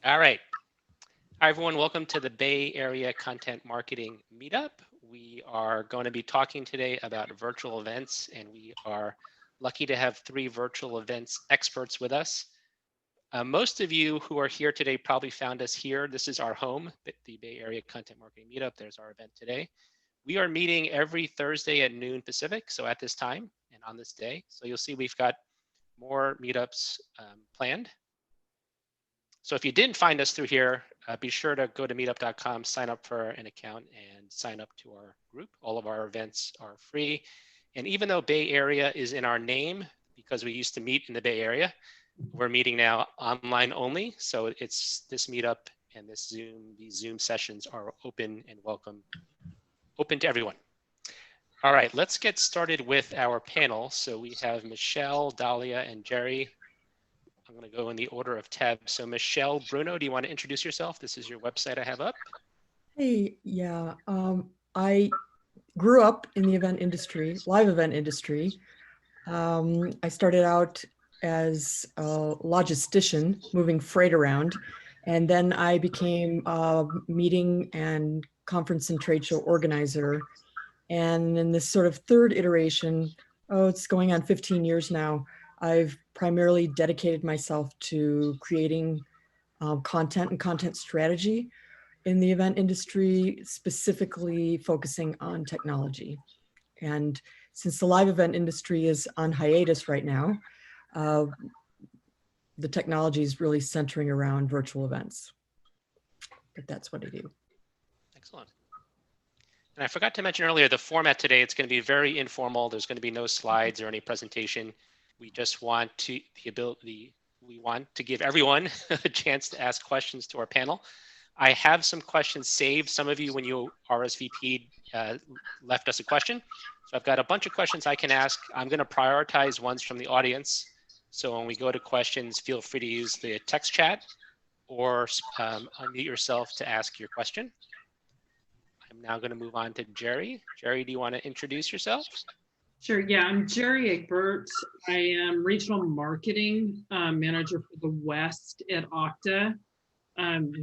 All right. Hi, everyone. Welcome to the Bay Area Content Marketing Meetup. We are going to be talking today about virtual events, and we are lucky to have 3 virtual events experts with us. Most of you who are here today probably found us here. This is our home, the Bay Area Content Marketing Meetup. There's our event today. We are meeting every Thursday at noon Pacific, so at this time and on this day. So you'll see we've got more meetups planned. So if you didn't find us through here, be sure to go to meetup.com, sign up for an account, and sign up to our group. All of our events are free. And even though Bay Area is in our name, because we used to meet in the Bay Area, we're meeting now online only. So it's this meetup and these Zoom sessions are open and open to everyone. All right, let's get started with our panel. So we have Michelle, Dahlia, and Jeri. I'm going to go in the order of tab. So Michelle, Bruno, do you want to introduce yourself? This is your website I have up. Hey, yeah. I grew up in the event industry, live event industry. I started out as a logistician, moving freight around. And then I became a meeting and conference and trade show organizer. And in this sort of third iteration, it's going on 15 years now, I've primarily dedicated myself to creating content and content strategy in the event industry, specifically focusing on technology. And since the live event industry is on hiatus right now, the technology is really centering around virtual events. But that's what I do. Excellent. And I forgot to mention earlier, the format today, it's going to be very informal. There's going to be no slides or any presentation. We just want to we want to give everyone a chance to ask questions to our panel. I have some questions saved. Some of you, when you RSVP'd, left us a question. So I've got a bunch of questions I can ask. I'm going to prioritize ones from the audience. So when we go to questions, feel free to use the text chat or unmute yourself to ask your question. I'm now going to move on to Jeri. Jeri, do you want to introduce yourself? Sure. Yeah, I'm Jeri Egbert. I am regional marketing manager for the West at Okta.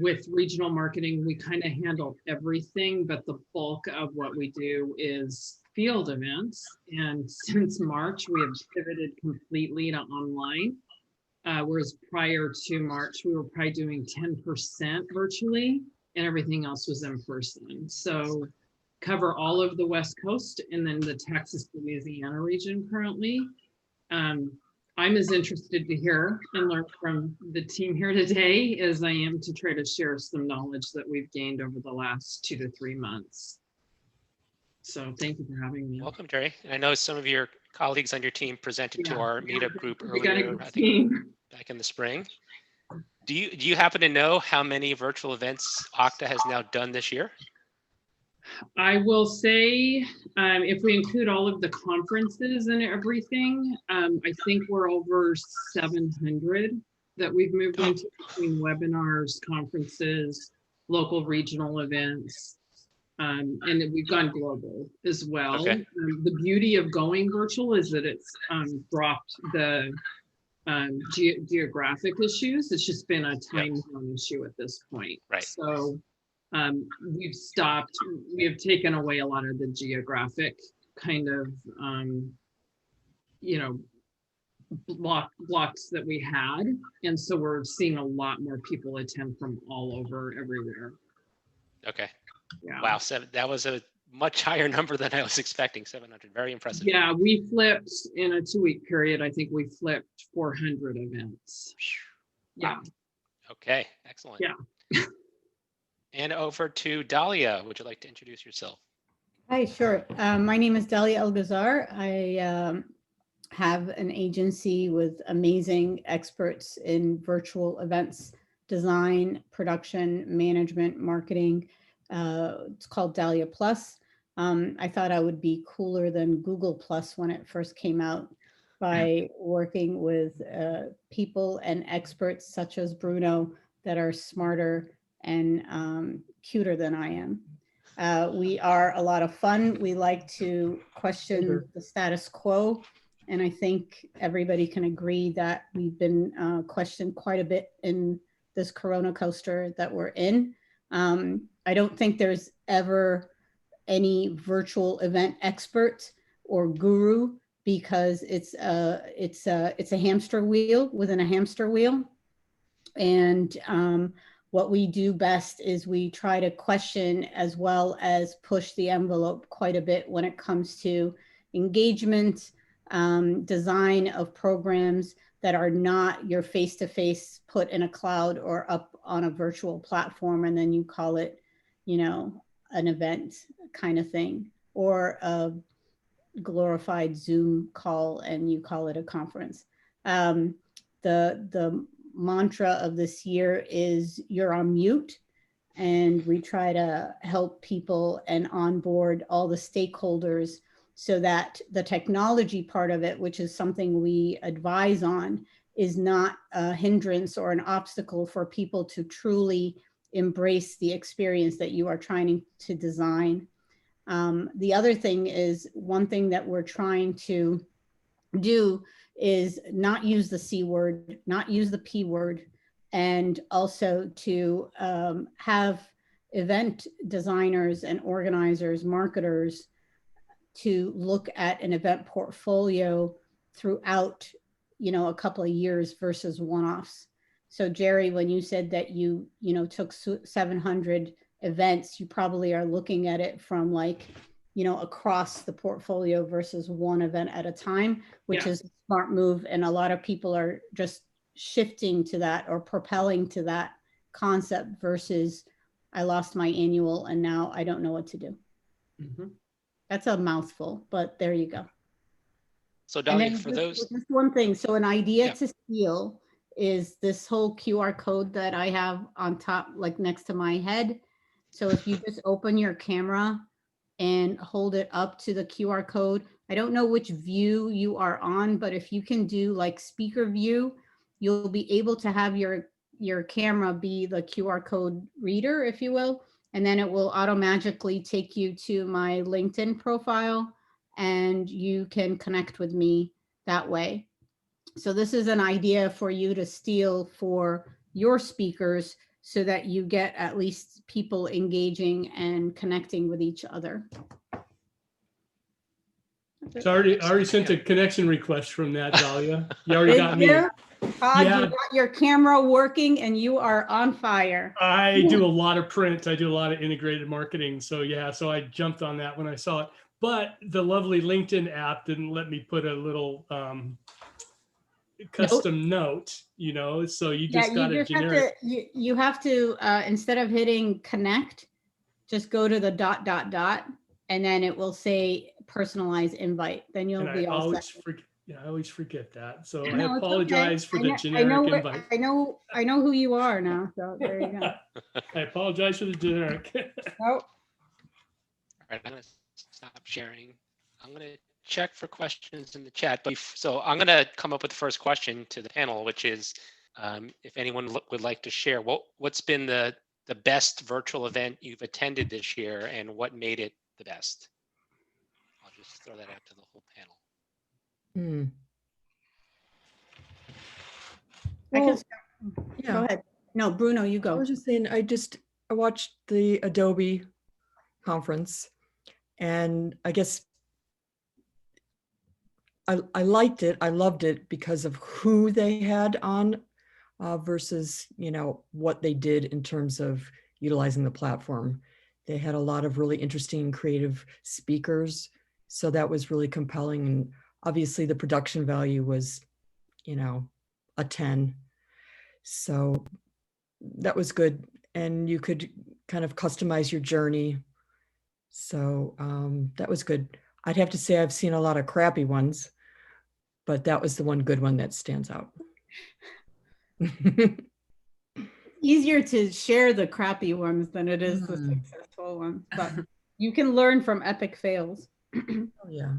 With regional marketing, we kind of handle everything, but the bulk of what we do is field events. And since March, we have pivoted completely to online. Whereas prior to March, we were probably doing 10% virtually and everything else was in person. So cover all of the West Coast and then the Texas, Louisiana region currently. I'm as interested to hear and learn from the team here today as I am to try to share some knowledge that we've gained over the last 2 to 3 months. So thank you for having me. Welcome, Jeri. I know some of your colleagues on your team presented to our meetup group earlier, I think team. back in the spring. Do you happen to know how many virtual events Okta has now done this year? I will say, if we include all of the conferences and everything, I think we're over 700 that we've moved into between webinars, conferences, local regional events, and we've gone global as well. Okay. The beauty of going virtual is that it's dropped the geographic issues. It's just been a time zone issue at this point. Right. So we have taken away a lot of the geographic kind of, blocks that we had. And so we're seeing a lot more people attend from all over everywhere. Okay. Yeah. Wow. That was a much higher number than I was expecting. 700. Very impressive. Yeah. We flipped in a 2-week period. I think we flipped 400 events. Yeah. Wow. Okay. Excellent. Yeah. And over to Dahlia. Would you like to introduce yourself? Hi, sure. My name is Dahlia Gazzar. I have an agency with amazing experts in virtual events, design, production, management, marketing. It's called DAHLIA+. I thought I would be cooler than Google Plus when it first came out by working with people and experts such as Bruno that are smarter and cuter than I am. We are a lot of fun. We like to question the status quo. And I think everybody can agree that we've been questioned quite a bit in this Corona coaster that we're in. I don't think there's ever any virtual event expert or guru, because it's a hamster wheel within a hamster wheel. And what we do best is we try to question as well as push the envelope quite a bit when it comes to engagement, design of programs that are not your face-to-face put in a cloud or up on a virtual platform and then you call it, you know, an event kind of thing, or a glorified Zoom call and you call it a conference. The mantra of this year is you're on mute, and we try to help people and onboard all the stakeholders so that the technology part of it, which is something we advise on, is not a hindrance or an obstacle for people to truly embrace the experience that you are trying to design. The other thing is, one thing that we're trying to do is not use the C word, not use the P word, and also to have event designers and organizers, marketers, to look at an event portfolio throughout, you know, a couple of years versus one-offs. So Jeri, when you said that you took 700 events, you probably are looking at it from like, you know, across the portfolio versus one event at a time, which is a smart move. And a lot of people are just shifting to that or propelling to that concept versus I lost my annual and now I don't know what to do. Mm-hmm. That's a mouthful, but there you go. So Dahlia, for those. Just one thing. So an idea to steal is this whole QR code that I have on top, like next to my head. So if you just open your camera and hold it up to the QR code, I don't know which view you are on, but if you can do like speaker view, you'll be able to have your camera be the QR code reader, if you will, and then it will automatically take you to my LinkedIn profile and you can connect with me that way. So this is an idea for you to steal for your speakers so that you get at least people engaging and connecting with each other. So I already sent a connection request from that, Dahlia. You already got me. You got your camera working and you are on fire. I do a lot of print. I do a lot of integrated marketing. So yeah, so I jumped on that when I saw it. But the lovely LinkedIn app didn't let me put a little custom note, you know, so you just got a generic. You have to instead of hitting connect, just go to the ... and then it will say personalized invite. Then you'll be all set. I always forget that. So I apologize for the generic invite. I know who you are now. So there you go. I apologize for the generic. All right, I'm gonna stop sharing. I'm gonna check for questions in the chat. But so I'm gonna come up with the first question to the panel, which is, if anyone would like to share, what's been the best virtual event you've attended this year, and what made it the best? I'll just throw that out to the whole panel. Well, Go ahead. No, Bruno, you go. I was just saying, I watched the Adobe conference, and I guess I liked it. I loved it because of who they had on versus, you know, what they did in terms of utilizing the platform. They had a lot of really interesting, creative speakers. So that was really compelling. And obviously the production value was, you know, a 10. So that was good. And you could kind of customize your journey. So that was good. I'd have to say I've seen a lot of crappy ones, but that was the one good one that stands out. Easier to share the crappy ones than it is the successful ones, but you can learn from epic fails. Oh, yeah.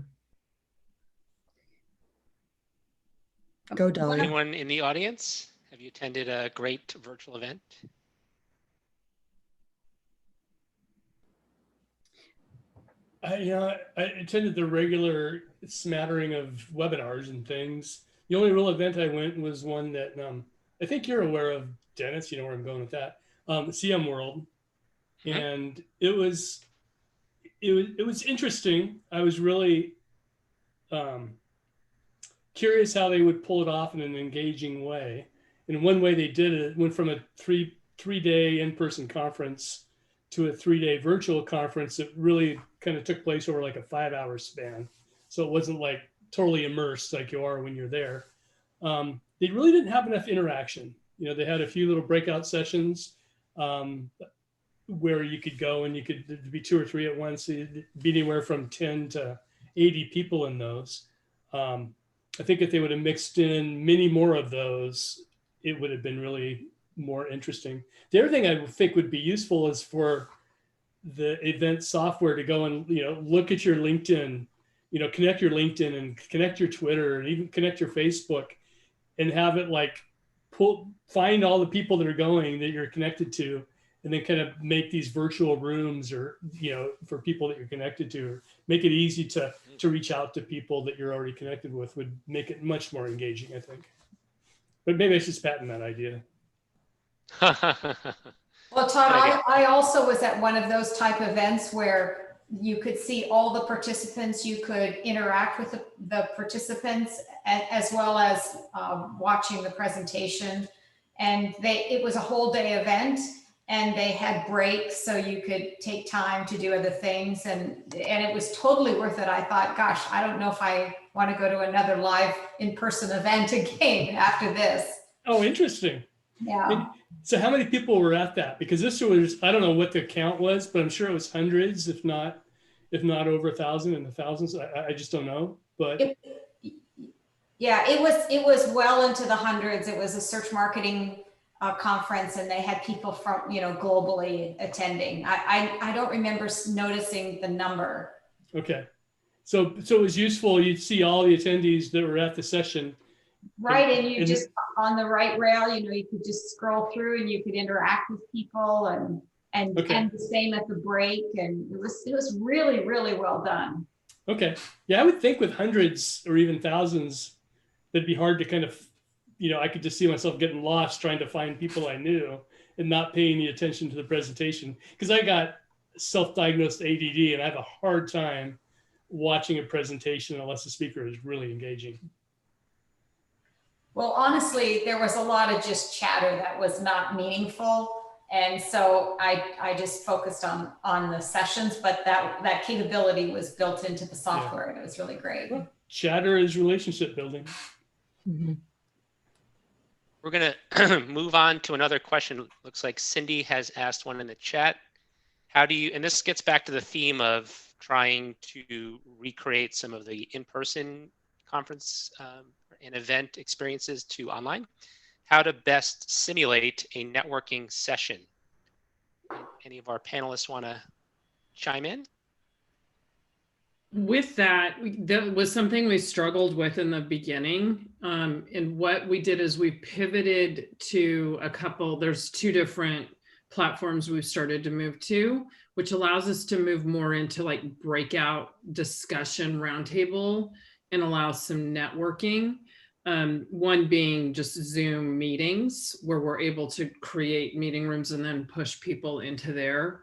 Go, Dahlia. Anyone in the audience? Have you attended a great virtual event? I attended the regular smattering of webinars and things. The only real event I went was one that I think you're aware of, Dennis, you know where I'm going with that, CM World. And it was interesting. I was really curious how they would pull it off in an engaging way. And one way they did it went from a three-day in-person conference to a 3-day virtual conference that really kind of took place over like a 5-hour span. So it wasn't like totally immersed like you are when you're there. They really didn't have enough interaction. You know, they had a few little breakout sessions where you could go and you could be 2 or 3 at once. So it'd be anywhere from 10 to 80 people in those. I think if they would have mixed in many more of those, it would have been really more interesting. The other thing I think would be useful is for the event software to go and, you know, look at your LinkedIn, you know, connect your LinkedIn and connect your Twitter and even connect your Facebook and have it like find all the people that are going that you're connected to, and then kind of make these virtual rooms, or, you know, for people that you're connected to, or make it easy to reach out to people that you're already connected with, would make it much more engaging, I think. But maybe I should patent that idea. Well, Todd, I also was at one of those type events where you could see all the participants, you could interact with the participants, as well as watching the presentation. And it was a whole day event, and they had breaks so you could take time to do other things. And it was totally worth it. I thought, gosh, I don't know if I want to go to another live in-person event again after this. Oh, interesting. Yeah. And so how many people were at that? Because this was, I don't know what the count was, but I'm sure it was hundreds, if not over 1,000, in the thousands. I just don't know. But yeah, it was well into the hundreds. It was a search marketing conference, and they had people from, you know, globally attending. I don't remember noticing the number. Okay. So it was useful. You'd see all the attendees that were at the session. Right, and you just on the right rail, you know, you could just scroll through and you could interact with people, and the same at the break, and it was really, really well done. Okay. Yeah, I would think with hundreds or even thousands, it'd be hard to kind of, you know, I could just see myself getting lost trying to find people I knew and not paying any attention to the presentation, because I got self-diagnosed ADD and I have a hard time watching a presentation unless the speaker is really engaging. Well, honestly, there was a lot of just chatter that was not meaningful. And so I just focused on the sessions, but that capability was built into the software, and it was really great. Well, chatter is relationship building. Mm-hmm. We're going to move on to another question. Looks like Cindy has asked one in the chat. How do you, and this gets back to the theme of trying to recreate some of the in-person conference and event experiences to online. How to best simulate a networking session? Any of our panelists want to chime in? With that was something we struggled with in the beginning. And what we did is we pivoted to there's 2 different platforms we've started to move to, which allows us to move more into like breakout discussion roundtable and allows some networking. One being just Zoom meetings, where we're able to create meeting rooms and then push people into there.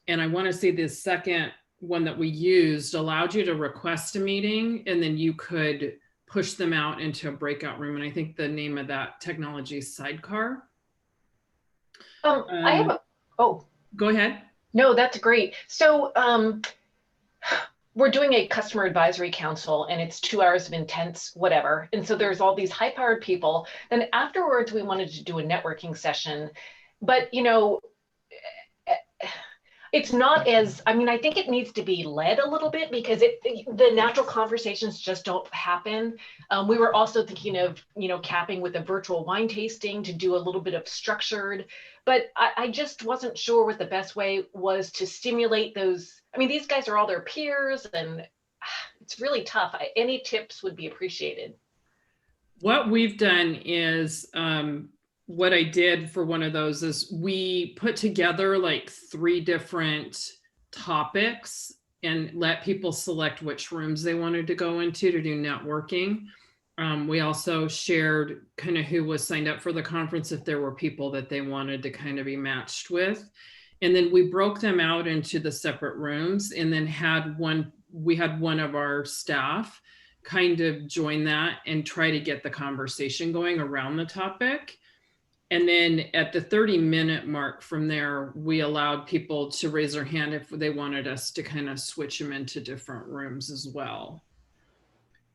And I want to say the second one that we used allowed you to request a meeting, and then you could push them out into a breakout room. And I think the name of that technology is Sidecar. I have Go ahead. No, that's great. So we're doing a customer advisory council, and it's 2 hours of intense whatever. And so there's all these high-powered people. Then afterwards, we wanted to do a networking session, but you know, it's not as, I mean, I think it needs to be led a little bit, because the natural conversations just don't happen. We were also thinking of, you know, capping with a virtual wine tasting to do a little bit of structured, but I just wasn't sure what the best way was to stimulate those. I mean, these guys are all their peers, and it's really tough. Any tips would be appreciated. What we've done is, what I did for one of those is we put together like 3 different topics and let people select which rooms they wanted to go into to do networking. We also shared kind of who was signed up for the conference, if there were people that they wanted to kind of be matched with. And then we broke them out into the separate rooms, and then we had one of our staff kind of join that and try to get the conversation going around the topic. And then at the 30-minute mark from there, we allowed people to raise their hand if they wanted us to kind of switch them into different rooms as well.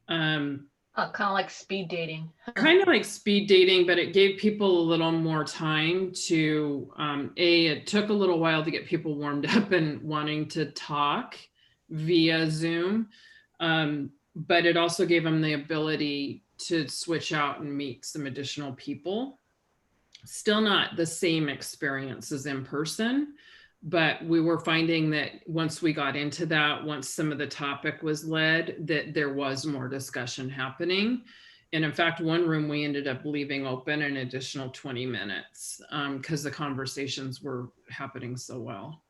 Kind of like speed dating. Kind of like speed dating, but it gave people a little more time to, it took a little while to get people warmed up and wanting to talk via Zoom. But it also gave them the ability to switch out and meet some additional people. Still not the same experience as in person, but we were finding that once we got into that, once some of the topic was led, that there was more discussion happening. And in fact, one room we ended up leaving open an additional 20 minutes because the conversations were happening so well.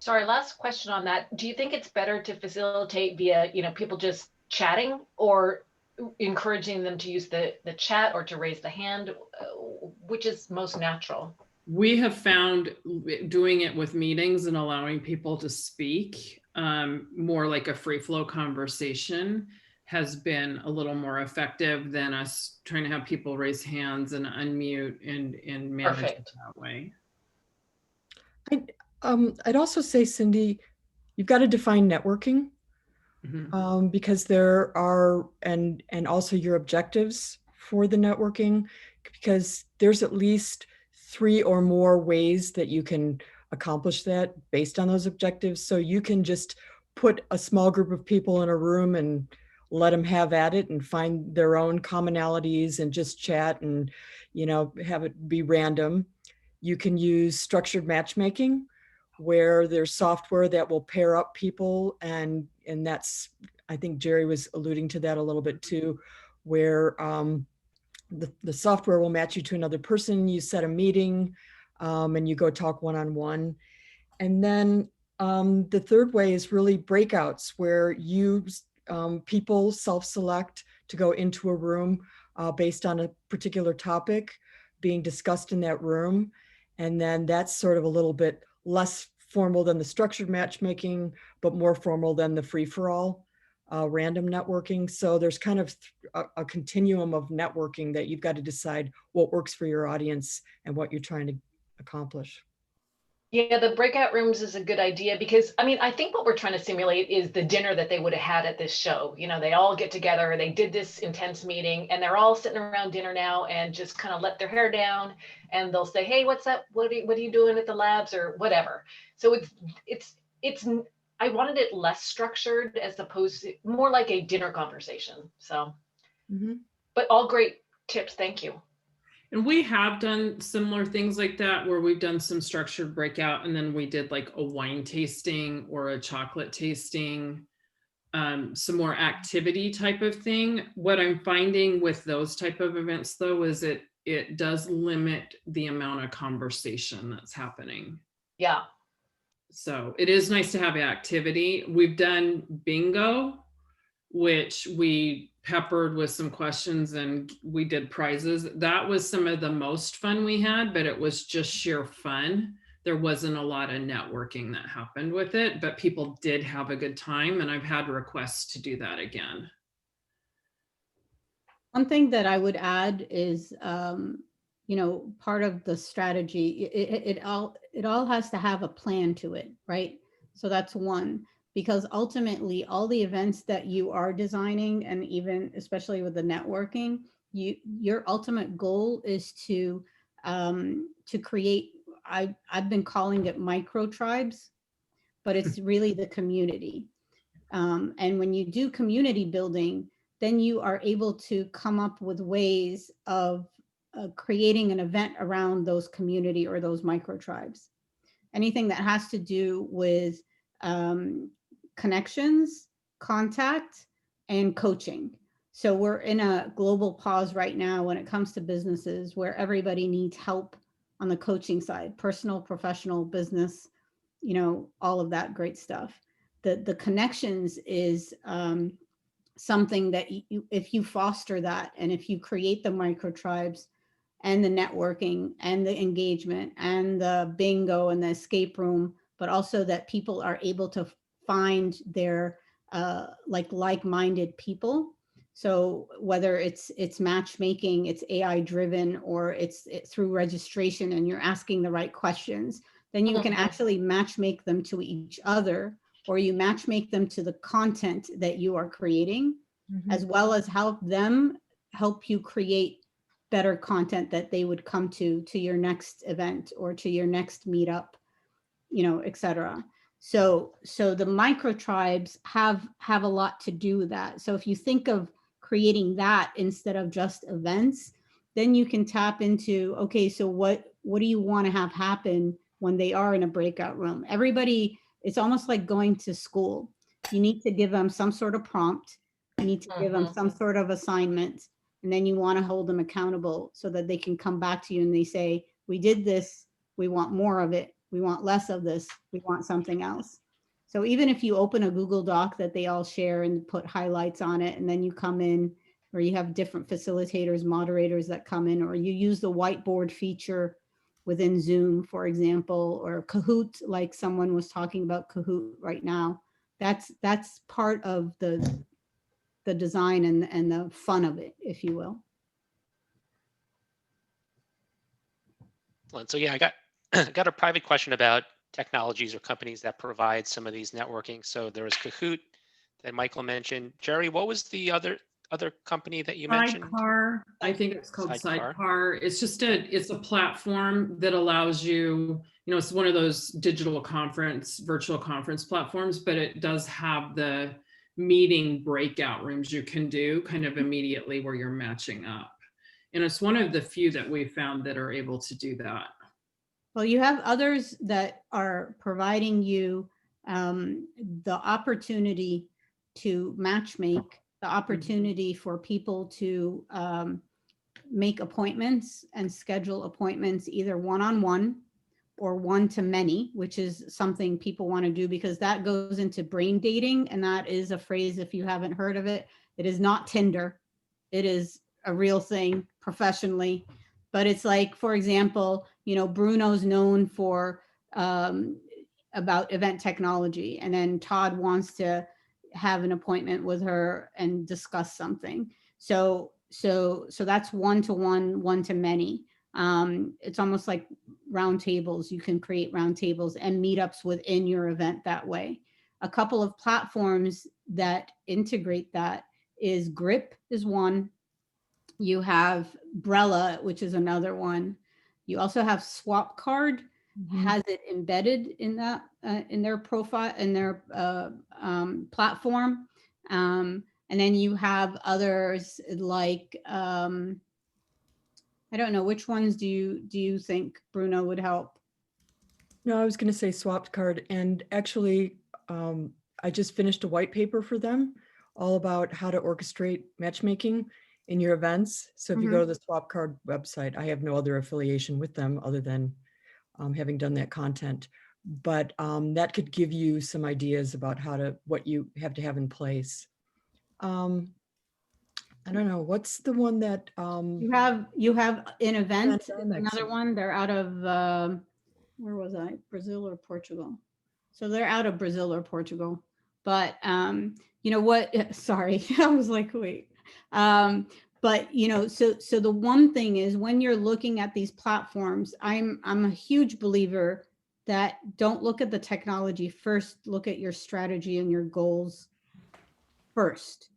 Sorry, last question on that. Do you think it's better to facilitate via, people just chatting, or encouraging them to use the chat or to raise the hand? Which is most natural? We have found doing it with meetings and allowing people to speak, more like a free flow conversation, has been a little more effective than us trying to have people raise hands and unmute and manage it that way. I'd also say, Cindy, you've got to define networking, because there are, and also your objectives for the networking, because there's at least 3 or more ways that you can accomplish that based on those objectives. So you can just put a small group of people in a room and let them have at it and find their own commonalities and just chat and, have it be random. You can use structured matchmaking, where there's software that will pair up people. And that's, I think Jeri was alluding to that a little bit too, where the software will match you to another person. You set a meeting and you go talk one-on-one. And then the third way is really breakouts, where people self-select to go into a room based on a particular topic being discussed in that room. And then that's sort of a little bit less formal than the structured matchmaking, but more formal than the free-for-all random networking. So there's kind of a continuum of networking that you've got to decide what works for your audience and what you're trying to accomplish. Yeah, the breakout rooms is a good idea, because I think what we're trying to simulate is the dinner that they would have had at this show. They all get together, they did this intense meeting, and they're all sitting around dinner now and just kind of let their hair down, and they'll say, hey, what's up? What are you doing at the labs, or whatever. So it's I wanted it less structured as opposed to more like a dinner conversation. So, but all great tips. Thank you. And we have done similar things like that, where we've done some structured breakout, and then we did like a wine tasting or a chocolate tasting, some more activity type of thing. What I'm finding with those type of events though, is it does limit the amount of conversation that's happening. Yeah. So it is nice to have activity. We've done bingo, which we peppered with some questions, and we did prizes. That was some of the most fun we had, but it was just sheer fun. There wasn't a lot of networking that happened with it, but people did have a good time, and I've had requests to do that again. One thing that I would add is, part of the strategy, it all has to have a plan to it, right? So that's one. Because ultimately all the events that you are designing, and even especially with the networking, your ultimate goal is to create, I've been calling it micro tribes, but it's really the community. And when you do community building, then you are able to come up with ways of creating an event around those community or those micro tribes. Anything that has to do with connections, contact, and coaching. So we're in a global pause right now when it comes to businesses, where everybody needs help on the coaching side, personal, professional, business, all of that great stuff. The connections is something that if you foster that, and if you create the micro tribes and the networking and the engagement and the bingo and the escape room, but also that people are able to find their like-minded people. So whether it's matchmaking, it's AI driven, or it's through registration and you're asking the right questions, then you can actually matchmake them to each other, or you matchmake them to the content that you are creating, as well as help you create better content that they would come to your next event or to your next meetup, etc. So the micro tribes have a lot to do with that. So if you think of creating that instead of just events, then you can tap into, okay, so what do you want to have happen when they are in a breakout room? Everybody, it's almost like going to school. You need to give them some sort of prompt. You need to give them some sort of assignment, and then you want to hold them accountable so that they can come back to you and they say, we did this, we want more of it. We want less of this, we want something else. So even if you open a Google Doc that they all share and put highlights on it, and then you come in, or you have different facilitators, moderators that come in, or you use the whiteboard feature within Zoom, for example, or Kahoot, like someone was talking about Kahoot right now. That's part of the design and the fun of it, if you will. So yeah, I got a private question about technologies or companies that provide some of these networking. So there was Kahoot that Michael mentioned. Jeri, what was the other company that you mentioned? Sidecar. I think it's called Sidecar. It's just it's a platform that allows you, it's one of those virtual conference platforms, but it does have the meeting breakout rooms you can do kind of immediately where you're matching up. And it's one of the few that we found that are able to do that. Well, you have others that are providing you the opportunity to matchmake, the opportunity for people to make appointments and schedule appointments, either one-on-one or one-to-many, which is something people want to do because that goes into brain dating. And that is a phrase, if you haven't heard of it, it is not Tinder. It is a real thing professionally. But it's like, for example, Bruno's known for about event technology, and then Todd wants to have an appointment with her and discuss something. So that's one-to-one, one-to-many. It's almost like round tables. You can create round tables and meetups within your event that way. A couple of platforms that integrate that is Grip is one. You have Brella, which is another one. You also have Swapcard, has it embedded in that in their profile, in their platform. And then you have others like I don't know, which ones do you think, Bruno, would help? No, I was going to say Swapcard, and actually I just finished a white paper for them all about how to orchestrate matchmaking in your events. So if you go to the Swapcard website, I have no other affiliation with them other than having done that content, but that could give you some ideas about what you have to have in place. I don't know, what's the one that you have an event, another one. They're out of where was I? Brazil or Portugal? So they're out of Brazil or Portugal. But you know what? Sorry, I was like, wait. But so the one thing is, when you're looking at these platforms, I'm a huge believer that don't look at the technology first. Look at your strategy and your goals first.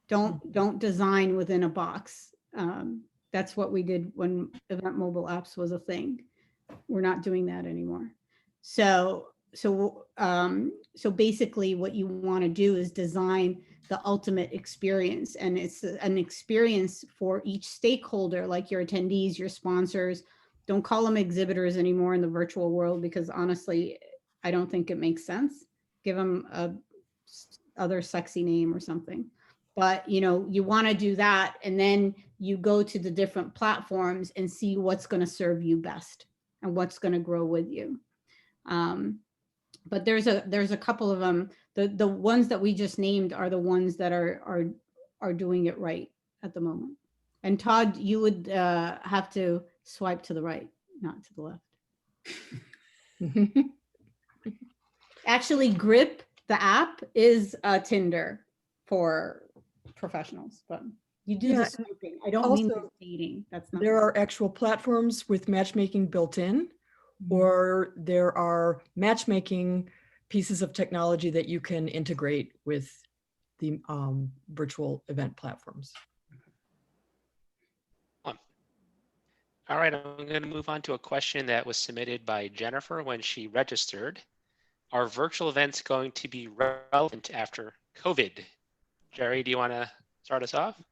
Don't design within a box. That's what we did when event mobile apps was a thing. We're not doing that anymore. So basically what you want to do is design the ultimate experience, and it's an experience for each stakeholder, like your attendees, your sponsors. Don't call them exhibitors anymore in the virtual world, because honestly, I don't think it makes sense. Give them a other sexy name or something. But you want to do that, and then you go to the different platforms and see what's going to serve you best and what's going to grow with you. But there's a couple of them. The ones that we just named are the ones that are are doing it right at the moment. And Todd, you would have to swipe to the right, not to the left. Actually, Grip, the app, is Tinder for professionals, but you do the swiping. I don't mean Also, the dating. That's not. There are actual platforms with matchmaking built in, or there are matchmaking pieces of technology that you can integrate with the virtual event platforms. All right, I'm going to move on to a question that was submitted by Jennifer when she registered. Are virtual events going to be relevant after COVID? Jeri, do you want to start us off?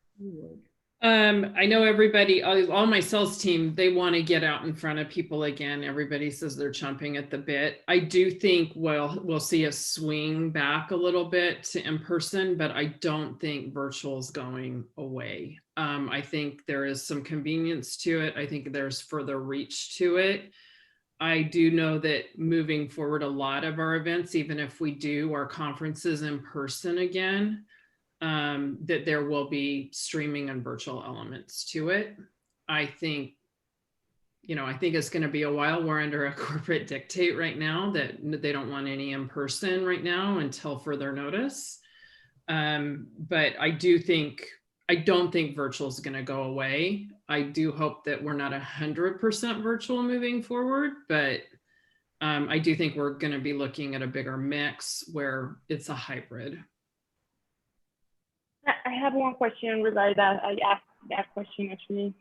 I know everybody, all my sales team, they want to get out in front of people again. Everybody says they're chomping at the bit. I do think we'll see a swing back a little bit to in person, but I don't think virtual is going away. I think there is some convenience to it. I think there's further reach to it. I do know that moving forward, a lot of our events, even if we do our conferences in person again, that there will be streaming and virtual elements to it. I think it's going to be a while. We're under a corporate dictate right now that they don't want any in person right now until further notice. But I don't think virtual is going to go away. I do hope that we're not 100% virtual moving forward, but I do think we're going to be looking at a bigger mix where it's a hybrid. I have one question regarding that. I asked that question actually.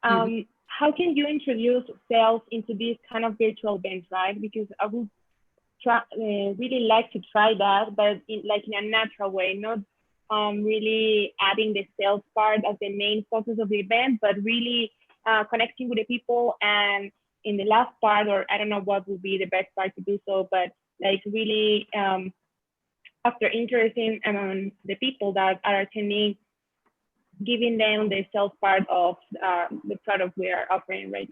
How can you introduce sales into these kind of virtual events, right? Because I would really like to try that, but in a natural way, not really adding the sales part as the main focus of the event, but really connecting with the people. And in the last part, or I don't know what would be the best part to do so, but like really after interesting the people that are attending, giving them the sales part of the product we are offering right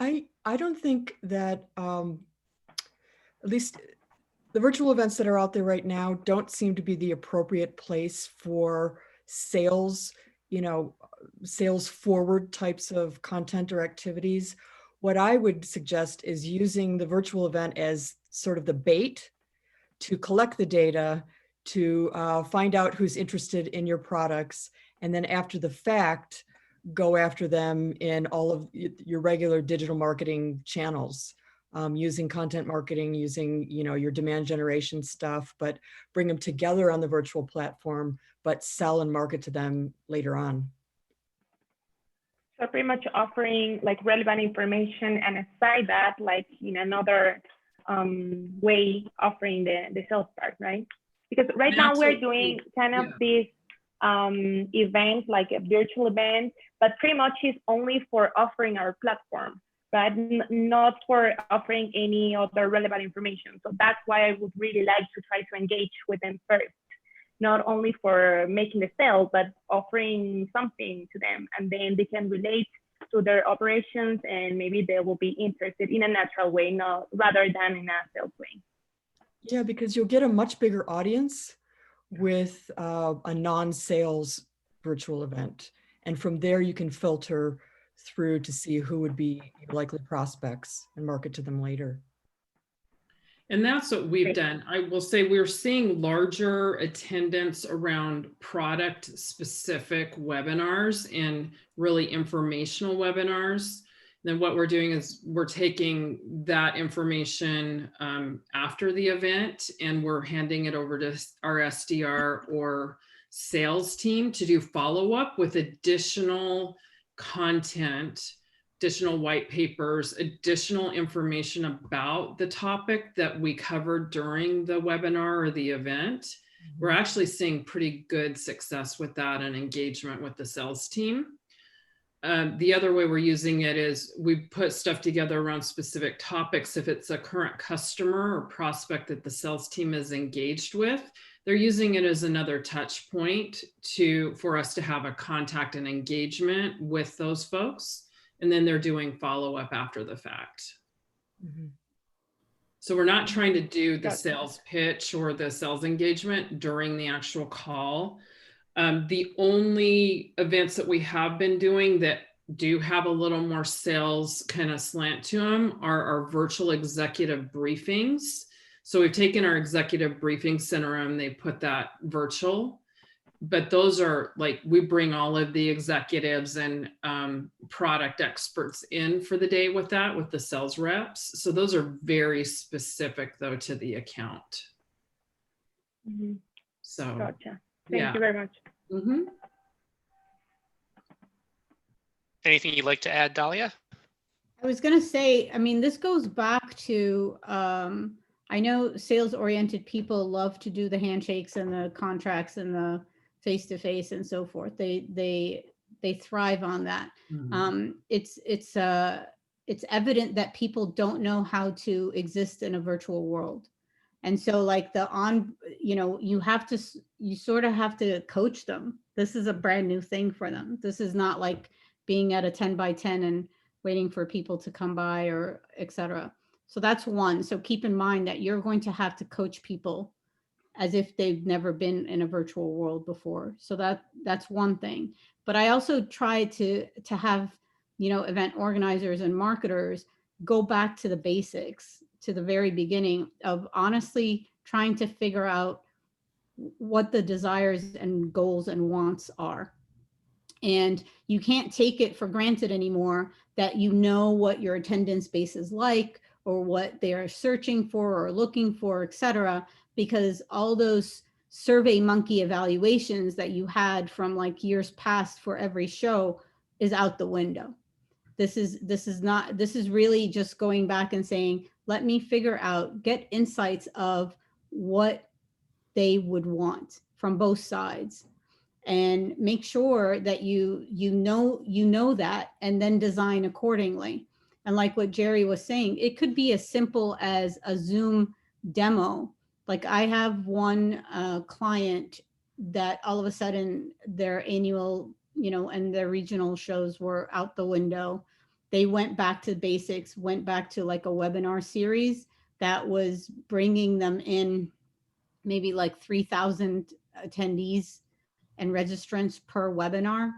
now. I don't think that, at least the virtual events that are out there right now don't seem to be the appropriate place for sales, sales forward types of content or activities. What I would suggest is using the virtual event as sort of the bait to collect the data, to find out who's interested in your products, and then after the fact, go after them in all of your regular digital marketing channels, using content marketing, using your demand generation stuff, but bring them together on the virtual platform, but sell and market to them later on. So pretty much offering like relevant information, and aside that, like another way offering the sales part, right? Because right now we're doing kind of this event, like a virtual event, but pretty much it's only for offering our platform, right? Not for offering any other relevant information. So that's why I would really like to try to engage with them first, not only for making the sale, but offering something to them, and then they can relate to their operations, and maybe they will be interested in a natural way, rather than in a sales way. Yeah, because you'll get a much bigger audience with a non-sales virtual event. And from there, you can filter through to see who would be likely prospects and market to them later. And that's what we've done. I will say we're seeing larger attendance around product specific webinars and really informational webinars. Then what we're doing is we're taking that information after the event, and we're handing it over to our SDR or sales team to do follow-up with additional content, additional white papers, additional information about the topic that we covered during the webinar or the event. We're actually seeing pretty good success with that and engagement with the sales team. The other way we're using it is we put stuff together around specific topics. If it's a current customer or prospect that the sales team is engaged with, they're using it as another touch point for us to have a contact and engagement with those folks. And then they're doing follow-up after the fact. Mm-hmm. So we're not trying to do the Gotcha. sales pitch or the sales engagement during the actual call. The only events that we have been doing that do have a little more sales kind of slant to them are our virtual executive briefings. So we've taken our executive briefing center and they put that virtual, but those are like, we bring all of the executives and product experts in for the day with that, with the sales reps. So those are very specific though to the account. Mm-hmm. So Gotcha. Thank yeah. you very much. Mm-hmm. Anything you'd like to add, Dahlia? I was going to say, I mean, this goes back to, I know sales-oriented people love to do the handshakes and the contracts and the face-to-face and so forth. They thrive on that. Mm-hmm. It's evident that people don't know how to exist in a virtual world. And so like you sort of have to coach them. This is a brand new thing for them. This is not like being at a 10 by 10 and waiting for people to come by or et cetera. So that's one. So keep in mind that you're going to have to coach people as if they've never been in a virtual world before. So that's one thing. But I also try to have, event organizers and marketers go back to the basics, to the very beginning of honestly trying to figure out what the desires and goals and wants are. And you can't take it for granted anymore that you know what your attendance base is like or what they are searching for or looking for, et cetera, because all those Survey Monkey evaluations that you had from like years past for every show is out the window. This is really just going back and saying, let me figure out, get insights of what they would want from both sides and make sure that you know that, and then design accordingly. And like what Jeri was saying, it could be as simple as a Zoom demo. Like I have one client that all of a sudden their annual, and their regional shows were out the window. They went back to basics, went back to like a webinar series that was bringing them in maybe like 3,000 attendees and registrants per webinar,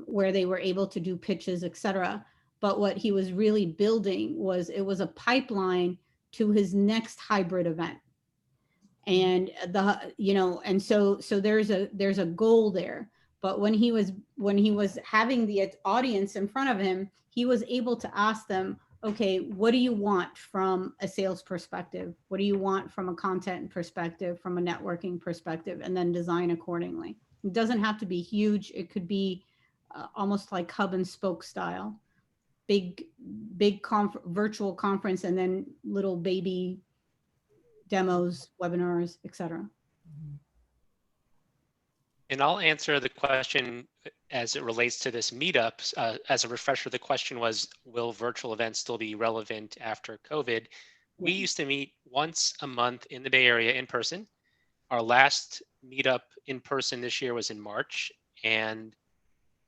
where they were able to do pitches, et cetera. But what he was really building was, it was a pipeline to his next hybrid event. And and so there's a goal there. But when he was having the audience in front of him, he was able to ask them, okay, what do you want from a sales perspective? What do you want from a content perspective, from a networking perspective, and then design accordingly. It doesn't have to be huge. It could be almost like hub and spoke style, big virtual conference, and then little baby demos, webinars, et cetera. And I'll answer the question as it relates to this meetup. As a refresher, the question was, will virtual events still be relevant after COVID? We used to meet once a month in the Bay Area in person. Our last meetup in person this year was in March. And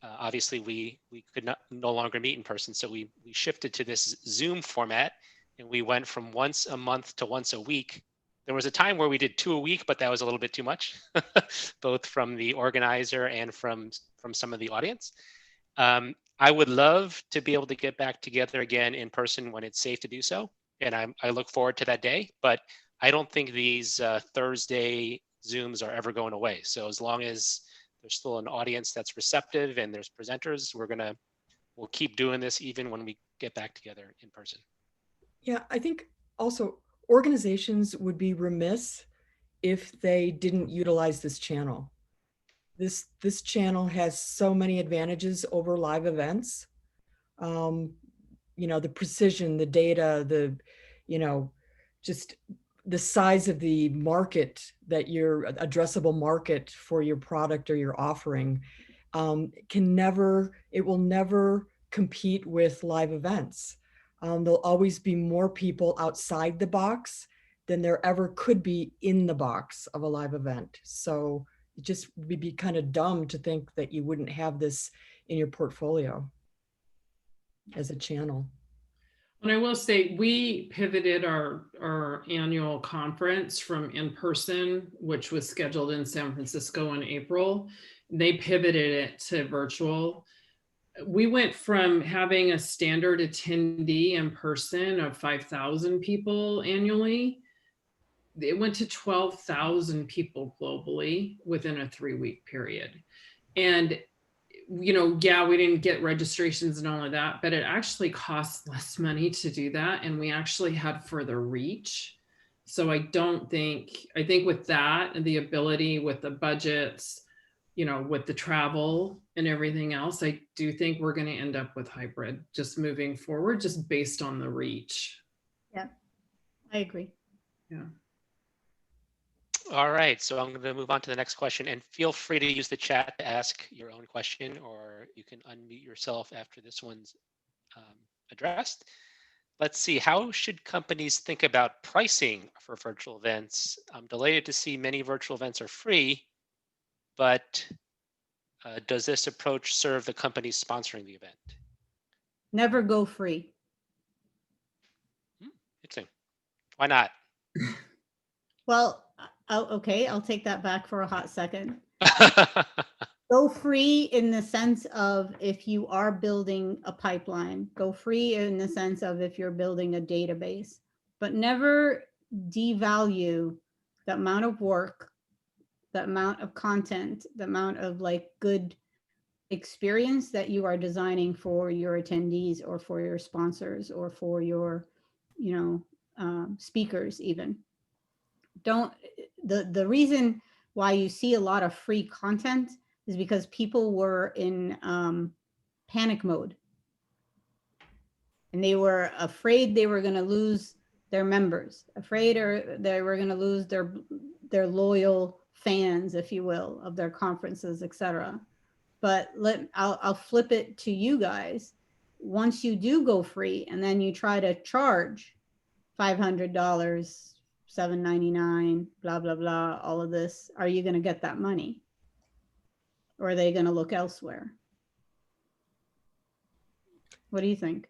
obviously we could no longer meet in person. So we shifted to this Zoom format, and we went from once a month to once a week. There was a time where we did 2 a week, but that was a little bit too much, both from the organizer and from some of the audience. I would love to be able to get back together again in person when it's safe to do so. And I look forward to that day, but I don't think these Thursday Zooms are ever going away. So as long as there's still an audience that's receptive and there's presenters, we'll keep doing this even when we get back together in person. Yeah, I think also organizations would be remiss if they didn't utilize this channel. This channel has so many advantages over live events. The precision, the data, just the size of the market, that your addressable market for your product or your offering, it will never compete with live events. There'll always be more people outside the box than there ever could be in the box of a live event. So it just would be kind of dumb to think that you wouldn't have this in your portfolio as a channel. And I will say, we pivoted our annual conference from in-person, which was scheduled in San Francisco in April. They pivoted it to virtual. We went from having a standard attendee in person of 5,000 people annually. It went to 12,000 people globally within a 3-week period. And yeah, we didn't get registrations and all of that, but it actually costs less money to do that. And we actually had further reach. So I think with that and the ability with the budgets, with the travel and everything else, I do think we're going to end up with hybrid just moving forward, just based on the reach. Yeah, I agree. Yeah. All right, so I'm going to move on to the next question, and feel free to use the chat to ask your own question, or you can unmute yourself after this one's addressed. Let's see, how should companies think about pricing for virtual events? I'm delighted to see many virtual events are free, but does this approach serve the companies sponsoring the event? Never go free. Interesting. Why not? Well, okay, I'll take that back for a hot second. Go free in the sense of if you are building a pipeline, go free in the sense of if you're building a database, but never devalue the amount of work, the amount of content, the amount of like good experience that you are designing for your attendees or for your sponsors or for your, speakers even. The reason why you see a lot of free content is because people were in panic mode. And they were afraid they were going to lose their members, afraid or they were going to lose their loyal fans, if you will, of their conferences, etc. But I'll flip it to you guys. Once you do go free and then you try to charge $500, $7.99, blah, blah, blah, all of this, are you going to get that money? Or are they going to look elsewhere? What do you think?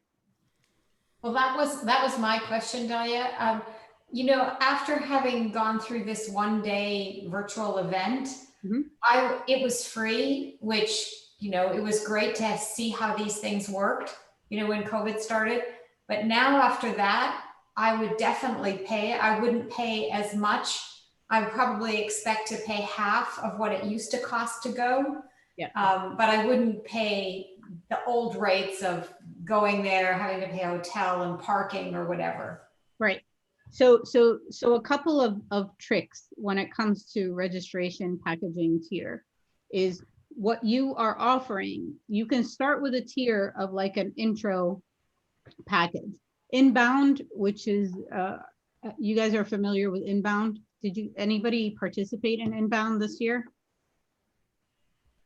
Well, that was my question, Dahlia. After having gone through this one-day virtual event, it was free, which, it was great to see how these things worked, when COVID started. But now after that, I would definitely pay. I wouldn't pay as much. I would probably expect to pay half of what it used to cost to go. Yeah. But I wouldn't pay the old rates of going there, having to pay a hotel and parking or whatever. Right. So a couple of tricks when it comes to registration packaging tier is what you are offering. You can start with a tier of like an intro package. Inbound, which is, you guys are familiar with Inbound. Did anybody participate in Inbound this year?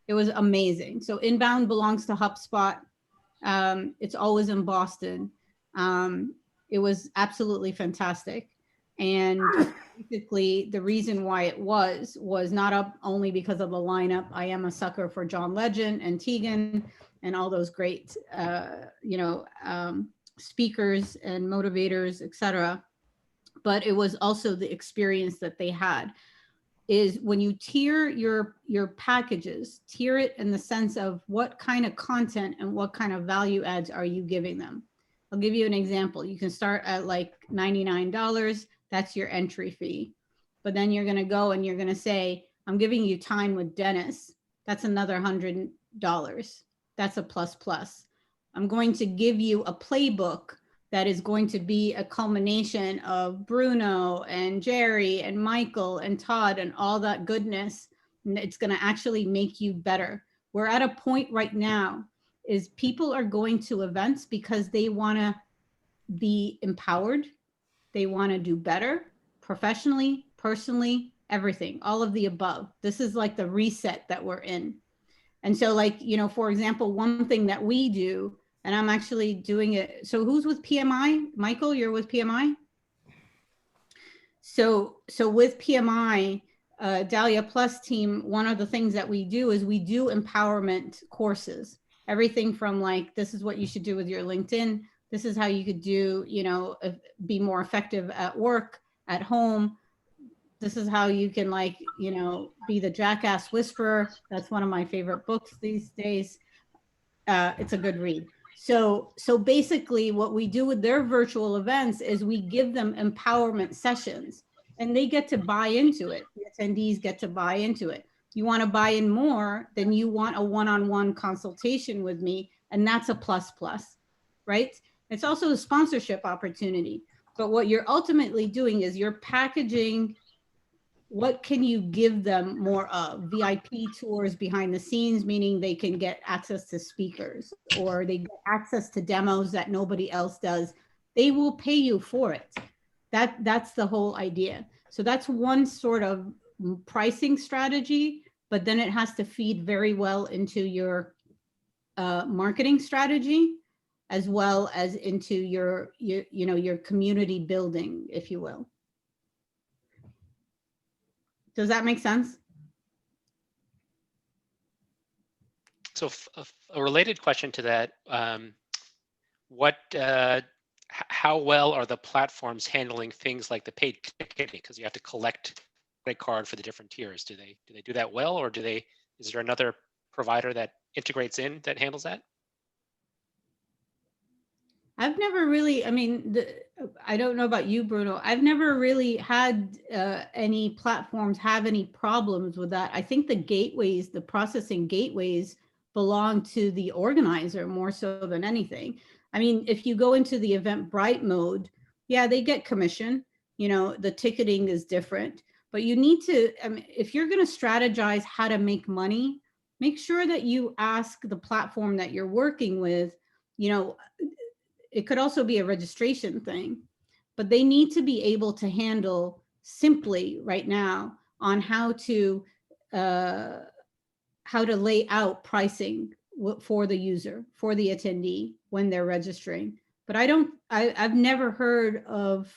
It was amazing. So Inbound belongs to HubSpot. It's always in Boston. It was absolutely fantastic. And basically the reason why it was not only because of the lineup. I am a sucker for John Legend and Tegan and all those great, speakers and motivators, etc. But it was also the experience that they had. Is when you tier your packages, tier it in the sense of what kind of content and what kind of value adds are you giving them. I'll give you an example. You can start at like $99. That's your entry fee. But then you're going to go and you're going to say, I'm giving you time with Dennis. That's another $100. That's a plus. I'm going to give you a playbook that is going to be a culmination of Bruno and Jeri and Michael and Todd and all that goodness. And it's going to actually make you better. We're at a point right now is people are going to events because they want to be empowered. They want to do better professionally, personally, everything, all of the above. This is like the reset that we're in. And so like, for example, one thing that we do, and I'm actually doing it. So who's with PMI? Michael, you're with PMI? So with PMI, DAHLIA+ team, one of the things that we do is we do empowerment courses. Everything from like, this is what you should do with your LinkedIn. This is how you could do, be more effective at work, at home. This is how you can be the jackass whisperer. That's one of my favorite books these days. It's a good read. So basically what we do with their virtual events is we give them empowerment sessions and they get to buy into it. The attendees get to buy into it. You want to buy in more, then you want a one-on-one consultation with me, and that's a plus, right? It's also a sponsorship opportunity. But what you're ultimately doing is you're packaging what can you give them more of? VIP tours behind the scenes, meaning they can get access to speakers or they get access to demos that nobody else does. They will pay you for it. That's the whole idea. So that's one sort of pricing strategy, but then it has to feed very well into your marketing strategy, as well as into your community building, if you will. Does that make sense? So a related question to that, how well are the platforms handling things like the paid ticketing? Because you have to collect credit card for the different tiers. Do they do that well, or is there another provider that integrates in that handles that? I've never really, I don't know about you, Bruno. I've never really had any platforms have any problems with that. I think the gateways, the processing gateways belong to the organizer more so than anything. I mean, if you go into the Eventbrite mode, yeah, they get commission. The ticketing is different, but you need to, if you're going to strategize how to make money, make sure that you ask the platform that you're working with, it could also be a registration thing, but they need to be able to handle simply right now on how to lay out pricing for the user, for the attendee when they're registering. But I've never heard of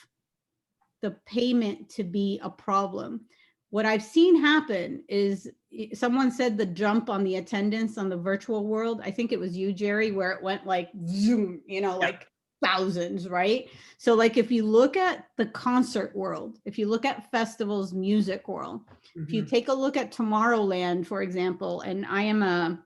the payment to be a problem. What I've seen happen is someone said the jump on the attendance on the virtual world. I think it was you, Jeri, where it went like zoom, like thousands, right? So like if you look at the concert world, if you look at festivals, music world, if you take a look at Tomorrowland, for example, and I am a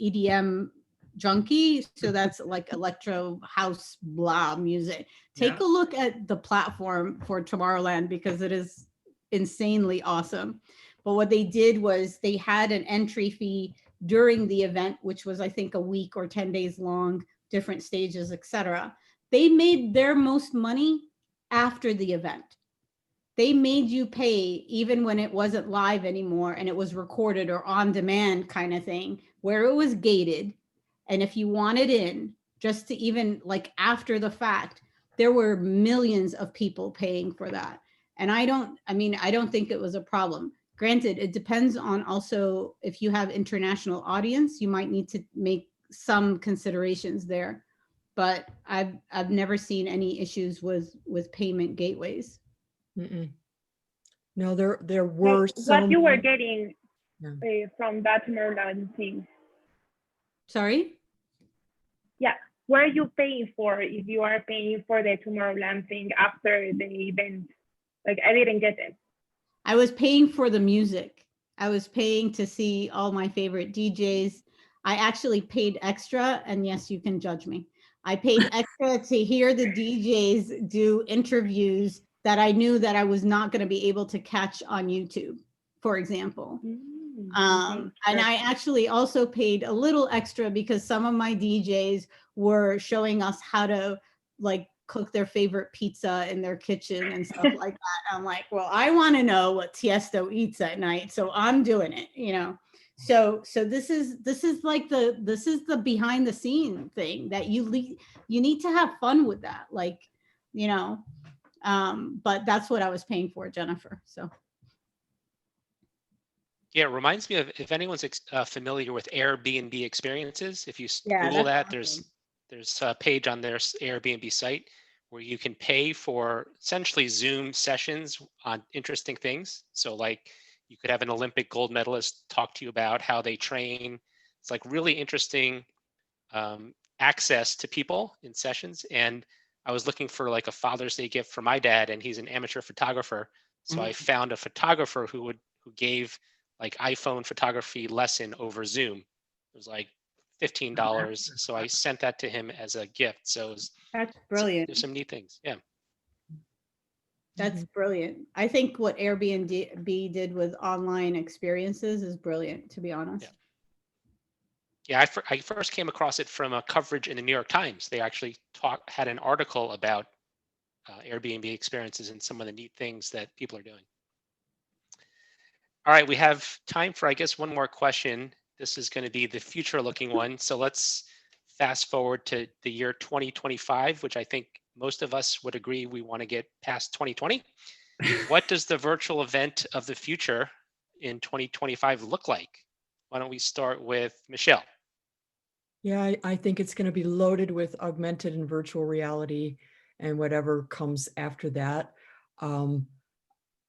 EDM junkie, so that's like electro house blah music. Take a look at the platform for Tomorrowland because it is insanely awesome. But what they did was they had an entry fee during the event, which was I think a week or 10 days long, different stages, etc. They made their most money after the event. They made you pay even when it wasn't live anymore and it was recorded or on demand kind of thing, where it was gated. And if you wanted in, just to even like after the fact, there were millions of people paying for that. And I don't think it was a problem. Granted, it depends on also if you have international audience, you might need to make some considerations there. But I've never seen any issues with payment gateways. No, there were some. What you were getting from that Tomorrowland thing? Sorry? Yeah, what are you paying for if you are paying for the Tomorrowland thing after the event? Like, I didn't get it. I was paying for the music. I was paying to see all my favorite DJs. I actually paid extra, and yes, you can judge me. I paid extra to hear the DJs do interviews that I knew that I was not going to be able to catch on YouTube, for example. And I actually also paid a little extra because some of my DJs were showing us how to like cook their favorite pizza in their kitchen and stuff like that. I'm like, well, I want to know what Tiesto eats at night, so I'm doing it, So this is the behind the scene thing that you need to have fun with that, like, but that's what I was paying for, Jennifer. So. Yeah, it reminds me of if anyone's familiar with Airbnb experiences. If you Yeah, Google that, awesome. there's a page on their Airbnb site where you can pay for essentially Zoom sessions on interesting things. So like you could have an Olympic gold medalist talk to you about how they train. It's like really interesting access to people in sessions. And I was looking for like a Father's Day gift for my dad, and he's an amateur photographer. So I found a photographer who gave like iPhone photography lesson over Zoom. It was like $15. So I sent that to him as a gift. So That's brilliant. there's some neat things. Yeah. That's brilliant. I think what Airbnb did with online experiences is brilliant, to be honest. Yeah, I first came across it from a coverage in the New York Times. They actually had an article about Airbnb experiences and some of the neat things that people are doing. All right, we have time for, I guess, one more question. This is going to be the future-looking one. So let's fast forward to the year 2025, which I think most of us would agree we want to get past 2020. What does the virtual event of the future in 2025 look like? Why don't we start with Michelle? Yeah, I think it's going to be loaded with augmented and virtual reality and whatever comes after that.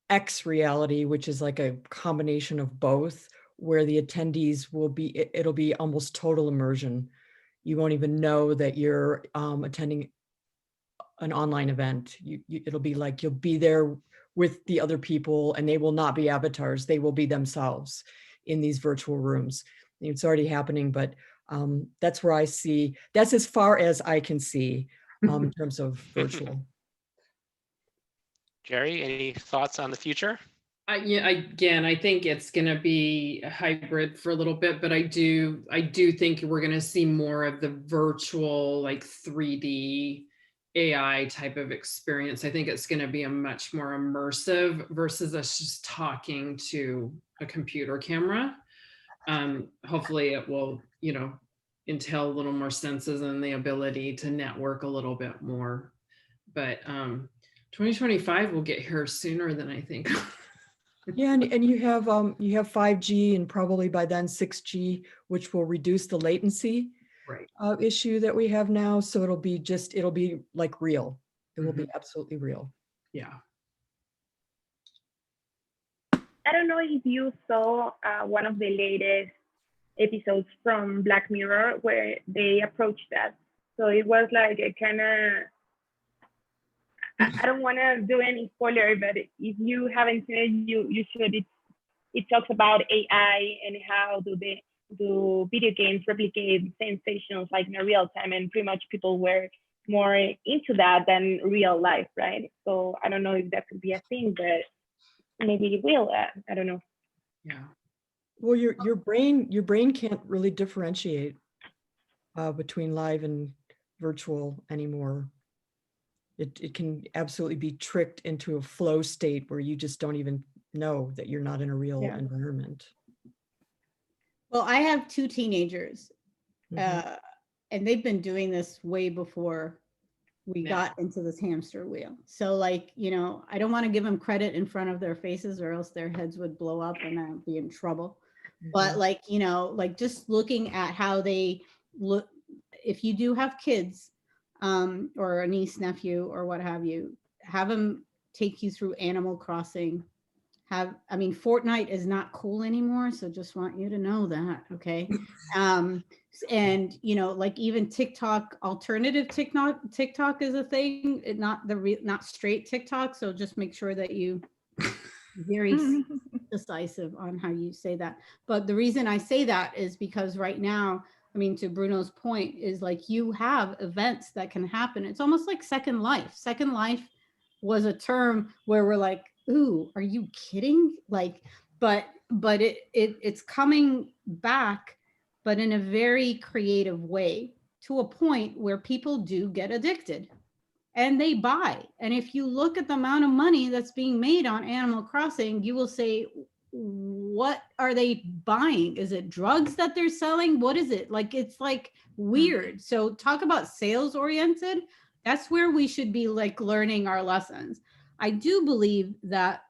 X reality, which is like a combination of both, where the attendees will be, it'll be almost total immersion. You won't even know that you're attending an online event. It'll be like you'll be there with the other people, and they will not be avatars. They will be themselves in these virtual rooms. It's already happening, but that's where I see, that's as far as I can see in terms of virtual. Jeri, any thoughts on the future? Yeah, again, I think it's going to be a hybrid for a little bit, but I do think we're going to see more of the virtual, like 3D AI type of experience. I think it's going to be a much more immersive versus us just talking to a computer camera. Hopefully it will, entail a little more senses and the ability to network a little bit more. But 2025 will get here sooner than I think. Yeah, and you have 5G and probably by then 6G, which will reduce the latency issue that we have now. So it'll be like real. It will be absolutely real. Yeah. I don't know if you saw one of the latest episodes from Black Mirror where they approached that. So it was like a kind of, I don't want to do any spoiler, but if you haven't seen it, you should. It talks about AI and how do video games replicate sensations like in real time, and pretty much people were more into that than real life, right? So I don't know if that could be a thing, but maybe it will. I don't know. Yeah. Well, your brain can't really differentiate between live and virtual anymore. It can absolutely be tricked into a flow state where you just don't even know that you're not in a real environment. Well, I have 2 teenagers, and they've been doing this way before we got into this hamster wheel. So like, I don't want to give them credit in front of their faces or else their heads would blow up and I'd be in trouble. But like, like just looking at how they look, if you do have kids, or a niece, nephew, or what have you, have them take you through Animal Crossing. Fortnite is not cool anymore, so just want you to know that, okay? And like even TikTok, alternative TikTok is a thing, not straight TikTok. So just make sure that you very decisive on how you say that. But the reason I say that is because right now, to Bruno's point, is like you have events that can happen. It's almost like Second Life. Second Life was a term where we're like, ooh, are you kidding? Like, but it's coming back, but in a very creative way, to a point where people do get addicted and they buy. And if you look at the amount of money that's being made on Animal Crossing, you will say, what are they buying? Is it drugs that they're selling? What is it? Like, it's like weird. So talk about sales oriented. That's where we should be like learning our lessons. I do believe that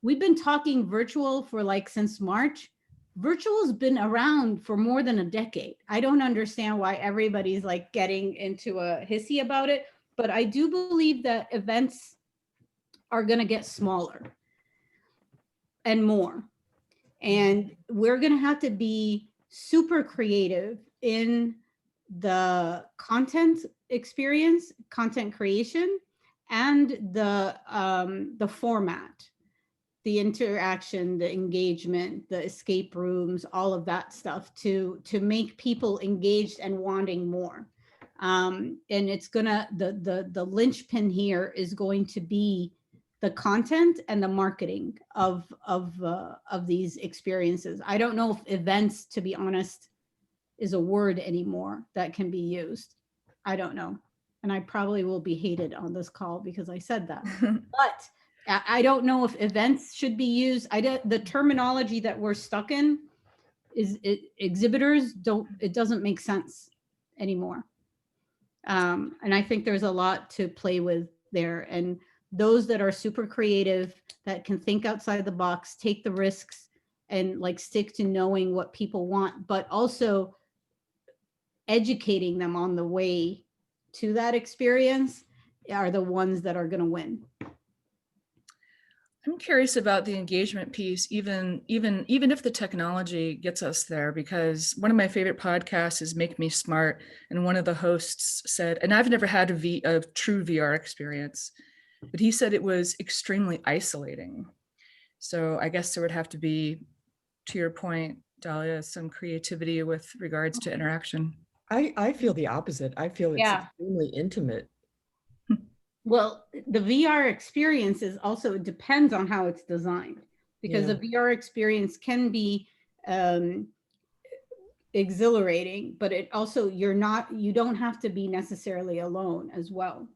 we've been talking virtual for like since March. Virtual has been around for more than a decade. I don't understand why everybody's like getting into a hissy about it, but I do believe that events are going to get smaller and more. And we're going to have to be super creative in the content experience, content creation, and the format, the interaction, the engagement, the escape rooms, all of that stuff to make people engaged and wanting more. And it's gonna, the linchpin here is going to be the content and the marketing of these experiences. I don't know if events, to be honest, is a word anymore that can be used. I don't know. And I probably will be hated on this call because I said that. But I don't know if events should be used. The terminology that we're stuck in is exhibitors it doesn't make sense anymore. And I think there's a lot to play with there. And those that are super creative, that can think outside the box, take the risks, and like stick to knowing what people want, but also educating them on the way to that experience, are the ones that are going to win. I'm curious about the engagement piece, even if the technology gets us there, because one of my favorite podcasts is Make Me Smart, and one of the hosts said, and I've never had a true VR experience, but he said it was extremely isolating. So I guess there would have to be, to your point, Dahlia, some creativity with regards to interaction. I feel the opposite. I feel it's extremely intimate. Well, the VR experience is also, it depends on how it's designed, because the VR experience can be exhilarating, but it also, you don't have to be necessarily alone as well.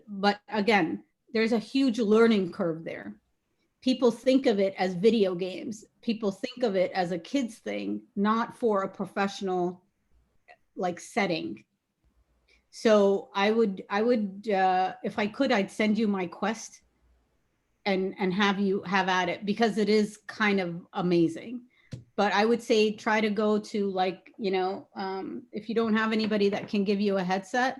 But again, there's a huge learning curve there. People think of it as video games. People think of it as a kid's thing, not for a professional like setting. So I would if I could, I'd send you my Quest and have at it, because it is kind of amazing. But I would say try to go to, like, if you don't have anybody that can give you a headset,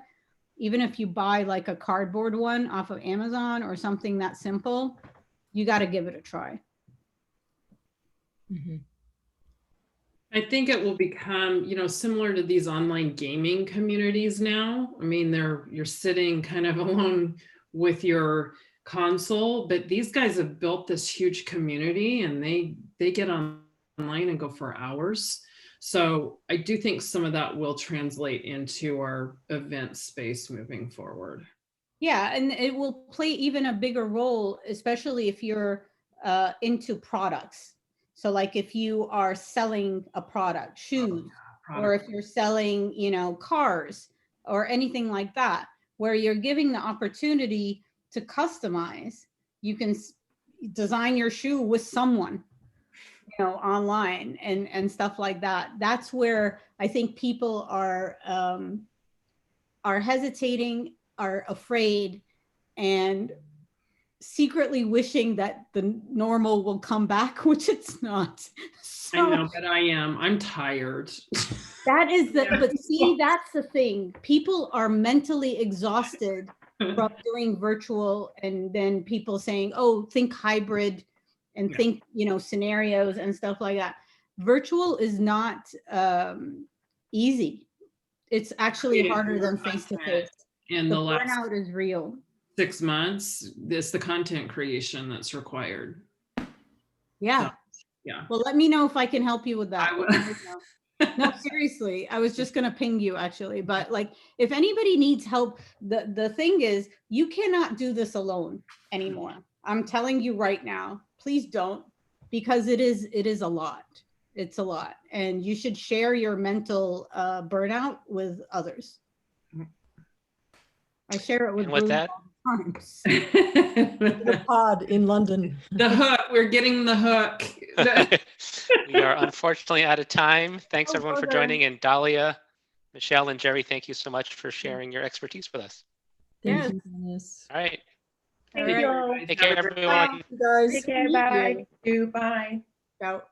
even if you buy like a cardboard one off of Amazon or something that simple, you got to give it a try. Mm-hmm. I think it will become, similar to these online gaming communities now. I mean, you're sitting kind of alone with your console, but these guys have built this huge community, and they get online and go for hours. So I do think some of that will translate into our event space moving forward. Yeah, and it will play even a bigger role, especially if you're into products. So like if you are selling a product, shoes, or if you're selling, cars or anything like that, where you're giving the opportunity to customize. You can design your shoe with someone, online and stuff like that. That's where I think people are hesitating, are afraid, and secretly wishing that the normal will come back, which it's not. So, I know, but I am. I'm tired. That is but see, that's the thing. People are mentally exhausted from doing virtual, and then people saying, oh, think hybrid and think, scenarios and stuff like that. Virtual is not easy. It's actually harder than face-to-face. And the last burnout is real. 6 months, it's the content creation that's required. Yeah. So, yeah. Well, let me know if I can help you with that. I No, seriously. I was just going to ping you actually, but like, if anybody needs help, the thing is, you cannot do this alone anymore. I'm telling you right now, please don't, because it is a lot. It's a lot. And you should share your mental burnout with others. I share it with And with Bruno that, all the times. The pod in London. The hook, we're getting the hook. we are unfortunately out of time. Thanks everyone for joining, and Dahlia, Michelle, and Jeri, thank you so much for sharing your expertise with us. Thank you, Dennis. All right. Thank you all. Take care, everyone. Guys. Take care. Bye. Bye. Ciao.